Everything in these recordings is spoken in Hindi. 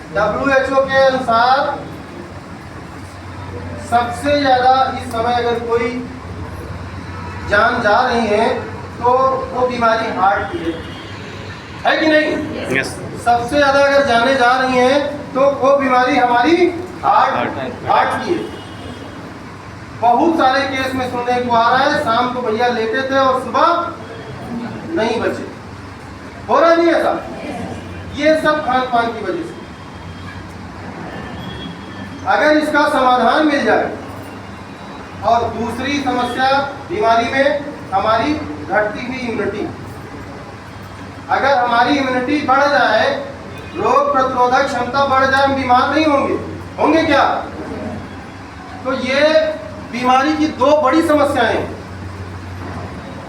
WHO के अनुसार सबसे ज्यादा इस समय अगर कोई जान जा रही है तो वो बीमारी हार्ट की है कि नहीं? यस। सबसे ज्यादा अगर जाने जा रही हैं तो वो बीमारी हमारी हार्ट की है। बहुत सारे केस में सुनने को आ रहा है, शाम को भैया लेटे थे और सुबह नहीं बचे। हो रहा नहीं ऐसा? ये सब खान पान की वजह से। अगर इसका समाधान मिल जाए, और दूसरी समस्या बीमारी में हमारी घटती हुई इम्यूनिटी, अगर हमारी इम्यूनिटी बढ़ जाए, रोग प्रतिरोधक क्षमता बढ़ जाए, हम बीमार नहीं होंगे क्या? तो ये बीमारी की दो बड़ी समस्याएं हैं,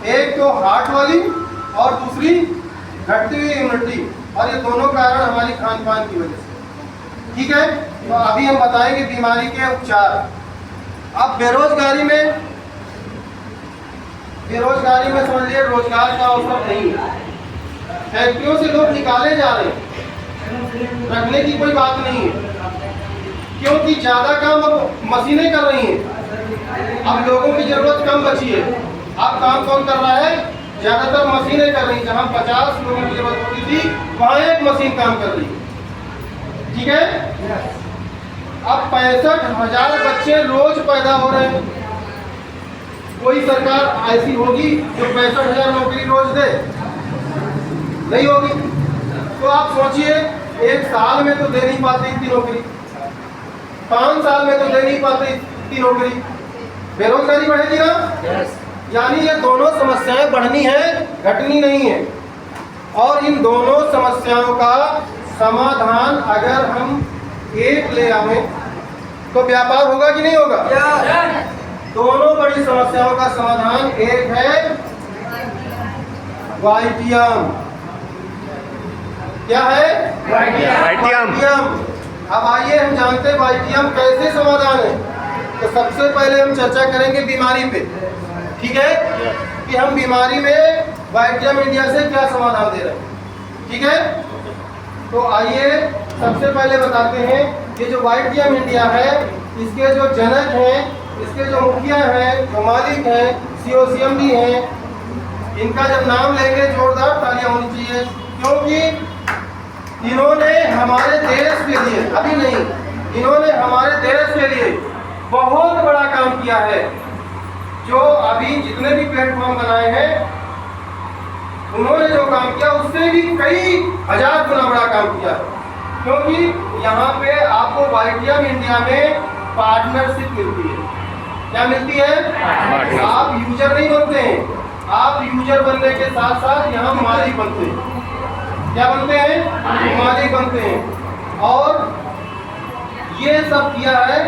एक तो हार्ट वाली और दूसरी घटती हुई इम्यूनिटी, और ये दोनों कारण हमारी खान पान की वजह से। ठीक है, तो अभी हम बताएंगे बीमारी के उपचार। अब बेरोजगारी में समझिए रोजगार का अवसर नहीं है, फैक्ट्रियों से लोग निकाले जा रहे हैं, रखने की कोई बात नहीं है, क्योंकि ज्यादा काम अब मशीनें कर रही हैं। अब लोगों की जरूरत कम बची है। अब काम कौन कर रहा है? ज्यादातर मशीनें कर रही हैं। जहां 50 लोगों की जरूरत होती थी, वहां एक मशीन काम कर रही है। ठीक है, अब 65,000 बच्चे रोज पैदा हो रहे हैं। कोई सरकार ऐसी होगी जो 65,000 नौकरी रोज दे? नहीं होगी। तो आप सोचिए, एक साल में तो दे नहीं पाते इतनी नौकरी, 5 साल में तो दे नहीं पाते इतनी नौकरी, बेरोजगारी बढ़ेगी ना? यानी ये दोनों समस्याएं बढ़नी है, घटनी नहीं है। और इन दोनों समस्याओं का समाधान अगर हम एक ले आवे तो व्यापार होगा कि नहीं होगा? दोनों बड़ी समस्याओं का समाधान एक है, वाइटियम। क्या है? वाइटियम। अब आइए हम जानते हैं वाइटियम कैसे समाधान है। तो सबसे पहले हम चर्चा करेंगे बीमारी पे। ठीक है, कि हम बीमारी में वाइटियम इंडिया से क्या समाधान दे रहे हैं। ठीक है, तो आइए सबसे पहले बताते हैं कि जो वाइटियम इंडिया है, इसके जो जनक हैं, इसके जो मुखिया हैं, जो मालिक हैं, COCMD हैं, इनका जब नाम लेंगे जोरदार तालियां होनी चाहिए, क्योंकि इन्होंने हमारे देश के लिए, अभी नहीं, इन्होंने हमारे देश के लिए बहुत बड़ा काम किया है। जो अभी जितने भी प्लेटफॉर्म बनाए हैं, उन्होंने जो काम किया उससे भी कई हजार गुना बड़ा काम किया है। क्योंकि यहाँ पे आपको वाइटियम इंडिया में पार्टनरशिप मिलती है। क्या मिलती है? आप यूजर नहीं बनते हैं, आप यूजर बनने के साथ साथ यहाँ मालिक बनते हैं। क्या बनते हैं? मालिक बनते हैं। और ये सब किया है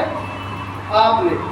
आपने।